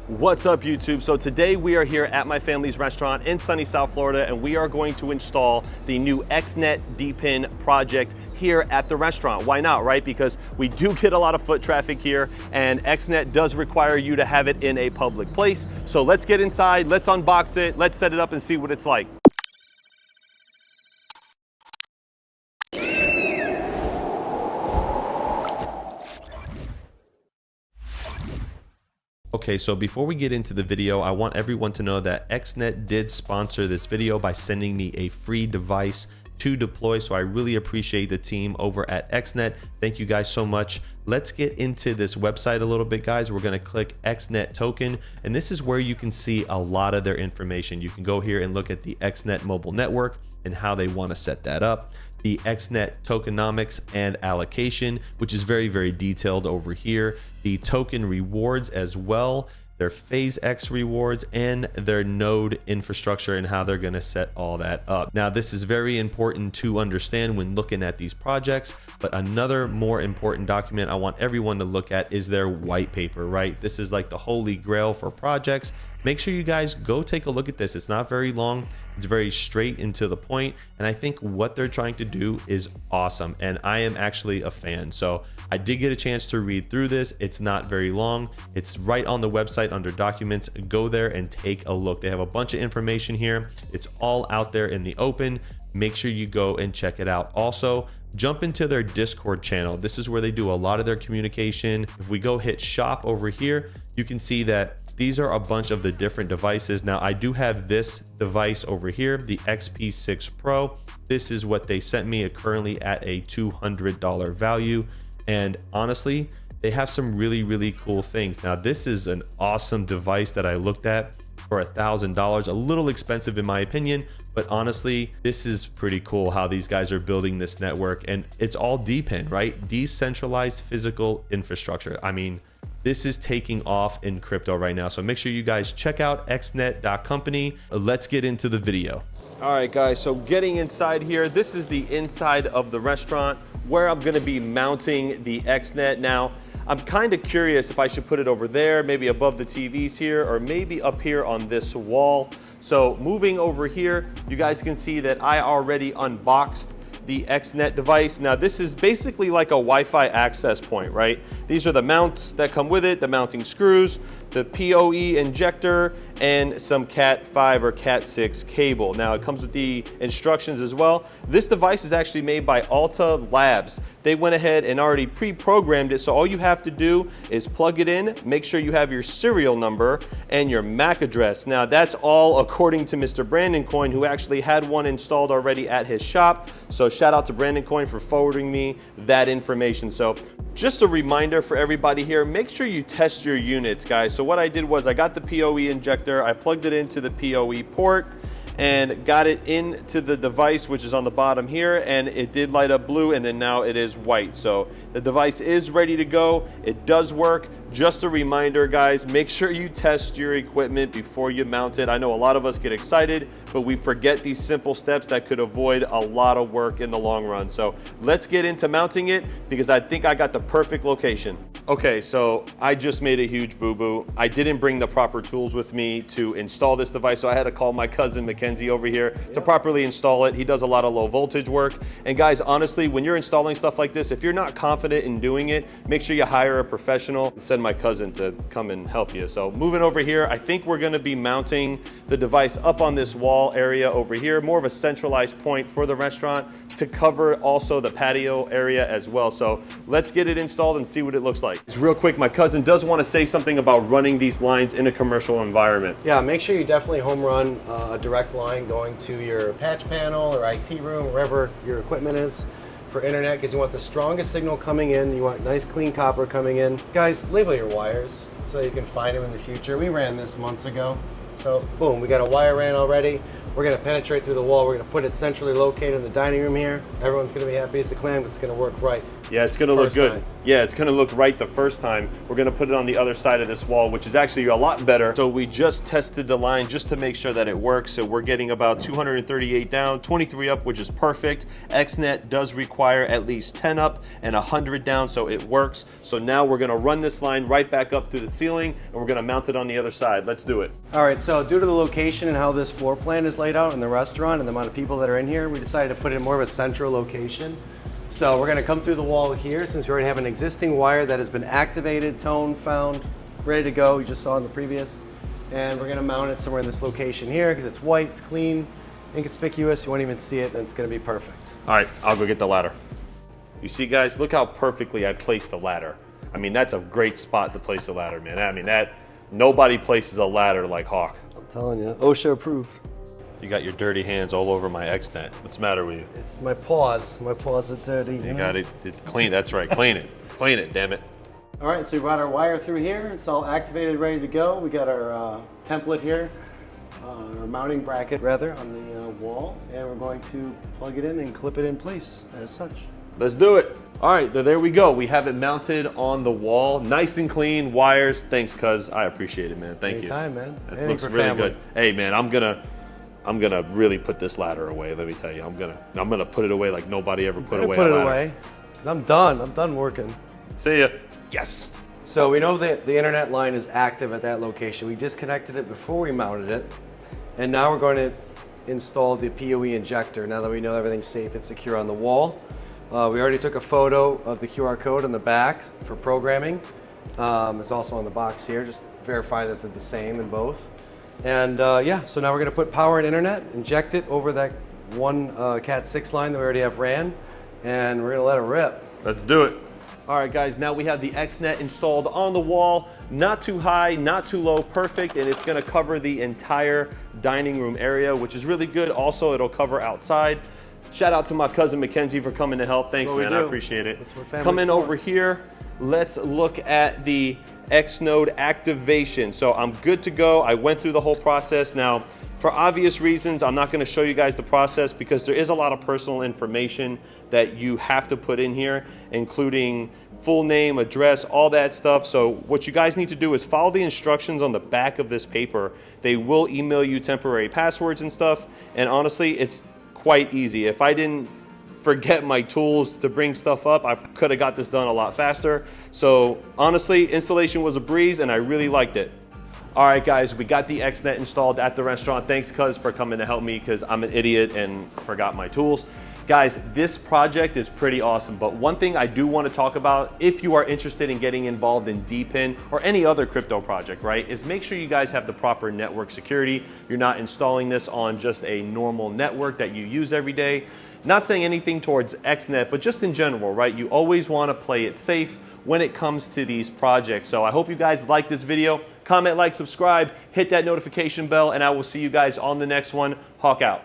What's up, YouTube? So today we are here at my family's restaurant in sunny South Florida, and we are going to install the new XNET DePin project here at the restaurant. Why not, right? Because we do get a lot of foot traffic here, and XNET does require you to have it in a public place. So let's get inside, let's unbox it, let's set it up and see what it's like. Okay, so before we get into the video, I want everyone to know that XNET did sponsor this video by sending me a free device to deploy. So I really appreciate the team over at XNET. Thank you guys so much. Let's get into this website a little bit, guys. We're going to click XNET token, and this is where you can see a lot of their information. You can go here and look at the XNET Mobile network and how they want to set that up, the XNET tokenomics and allocation, which is very, very detailed over here, the token rewards as well, their phase X rewards, and their node infrastructure and how they're going to set all that up. Now, this is very important to understand when looking at these projects, but another more important document I want everyone to look at is their white paper, right? This is like the holy grail for projects. Make sure you guys go take a look at this. It's not very long. It's very straight and to the point. And I think what they're trying to do is awesome. And I am actually a fan. So I did get a chance to read through this. It's not very long. It's right on the website under documents. Go there and take a look. They have a bunch of information here. It's all out there in the open. Make sure you go and check it out. Also, jump into their Discord channel. This is where they do a lot of their communication. If we go hit shop over here, you can see that these are a bunch of the different devices. Now, I do have this device over here, the XP6 Pro. This is what they sent me, currently at a $200 value. And honestly, they have some really, really cool things. Now, this is an awesome device that I looked at for $1,000, a little expensive in my opinion, but honestly, this is pretty cool how these guys are building this network, and it's all DePin, right? Decentralized physical infrastructure. I mean, this is taking off in crypto right now. So make sure you guys check out xnet.company. Let's get into the video. All right, guys, so getting inside here, this is the inside of the restaurant where I'm gonna be mounting the XNET. Now, I'm kind of curious if I should put it over there, maybe above the TVs here, or maybe up here on this wall. So moving over here, you guys can see that I already unboxed the XNET device. Now, this is basically like a Wi-Fi access point, right? These are the mounts that come with it, the mounting screws, the PoE injector, and some Cat 5 or Cat 6 cable. Now, it comes with the instructions as well. This device is actually made by Alta Labs. They went ahead and already pre-programmed it, so all you have to do is plug it in, make sure you have your serial number and your MAC address. Now, that's all according to Mr. Brandon Coin, who actually had one installed already at his shop. So shout out to Brandon Coin for forwarding me that information. So just a reminder for everybody here, make sure you test your units, guys. So what I did was I got the PoE injector, I plugged it into the PoE port and got it into the device, which is on the bottom here, and it did light up blue, and then now it is white. So the device is ready to go. It does work. Just a reminder, guys, make sure you test your equipment before you mount it. I know a lot of us get excited, but we forget these simple steps that could avoid a lot of work in the long run. So let's get into mounting it, because I think I got the perfect location. Okay, so I just made a huge boo-boo. I didn't bring the proper tools with me to install this device, so I had to call my cousin Mackenzie over here to properly install it. He does a lot of low voltage work. And guys, honestly, when you're installing stuff like this, if you're not confident in doing it, make sure you hire a professional. Send my cousin to come and help you. So moving over here, I think we're gonna be mounting the device up on this wall area over here, more of a centralized point for the restaurant to cover also the patio area as well. So let's get it installed and see what it looks like. Just real quick, my cousin does want to say something about running these lines in a commercial environment. Yeah, make sure you definitely home run a direct line going to your patch panel or IT room, wherever your equipment is, for internet, because you want the strongest signal coming in. You want nice clean copper coming in. Guys, label your wires so you can find them in the future. We ran this months ago. So boom, we got a wire ran already. We're gonna penetrate through the wall. We're gonna put it centrally located in the dining room here. Everyone's gonna be happy as a clam because it's gonna work right. Yeah, it's gonna look good. Time. Yeah, it's gonna look right the first time. We're gonna put it on the other side of this wall, which is actually a lot better. So we just tested the line just to make sure that it works. So we're getting about 238 down, 23 up, which is perfect. XNET does require at least 10 up and 100 down, so it works. So now we're gonna run this line right back up through the ceiling, and we're gonna mount it on the other side. Let's do it. All right, so due to the location and how this floor plan is laid out in the restaurant and the amount of people that are in here, we decided to put it in more of a central location. So we're gonna come through the wall here since we already have an existing wire that has been activated, toned, found, ready to go. You just saw in the previous. And we're gonna mount it somewhere in this location here because it's white, it's clean, inconspicuous. You won't even see it and it's gonna be perfect. All right, I'll go get the ladder. You see guys, look how perfectly I placed the ladder. I mean, that's a great spot to place the ladder, man. I mean, nobody places a ladder like Hawk. I'm telling you, OSHA approved. You got your dirty hands all over my XNET. What's the matter with you? It's my paws. My paws are dirty. You got it clean. That's right. Clean it. Clean it, damn it. All right, so we brought our wire through here. It's all activated, ready to go. We got our template here, our mounting bracket rather, on the wall, and we're going to plug it in and clip it in place as such. Let's do it. All right, there we go. We have it mounted on the wall, nice and clean. Wires. Thanks, cuz. I appreciate it, man. Thank you. Anytime, man. It looks really good. Hey, man, I'm gonna really put this ladder away. Let me tell you, I'm gonna put it away like nobody ever put away. Put it away, because I'm done. I'm done working. See ya. Yes. So we know that the internet line is active at that location. We disconnected it before we mounted it, and now we're going to install the PoE injector. Now that we know everything's safe and secure on the wall, we already took a photo of the QR code on the back for programming. It's also on the box here. Just verify that they're the same in both. And yeah, so now we're gonna put power and internet, inject it over that one Cat 6 line that we already have ran, and we're gonna let it rip. Let's do it. All right, guys, now we have the XNET installed on the wall. Not too high, not too low, perfect, and it's gonna cover the entire dining room area, which is really good. Also, it'll cover outside. Shout out to my cousin Mackenzie for coming to help. Thanks, man, I appreciate it. That's what family's Coming for. over here, let's look at the X-Node activation. So I'm good to go. I went through the whole process. Now, for obvious reasons, I'm not gonna show you guys the process because there is a lot of personal information that you have to put in here, including full name, address, all that stuff. So what you guys need to do is follow the instructions on the back of this paper. They will email you temporary passwords and stuff. And honestly, it's quite easy. If I didn't forget my tools to bring stuff up, I could have got this done a lot faster. So honestly, installation was a breeze and I really liked it. All right, guys, we got the XNET installed at the restaurant. Thanks, cuz, for coming to help me because I'm an idiot and forgot my tools. Guys, this project is pretty awesome, but one thing I do want to talk about, if you are interested in getting involved in DePin or any other crypto project, right, is make sure you guys have the proper network security. You're not installing this on just a normal network that you use every day. Not saying anything towards XNET, but just in general, right? You always want to play it safe when it comes to these projects. So I hope you guys like this video. Comment, like, subscribe, hit that notification bell, and I will see you guys on the next one. Hawk out.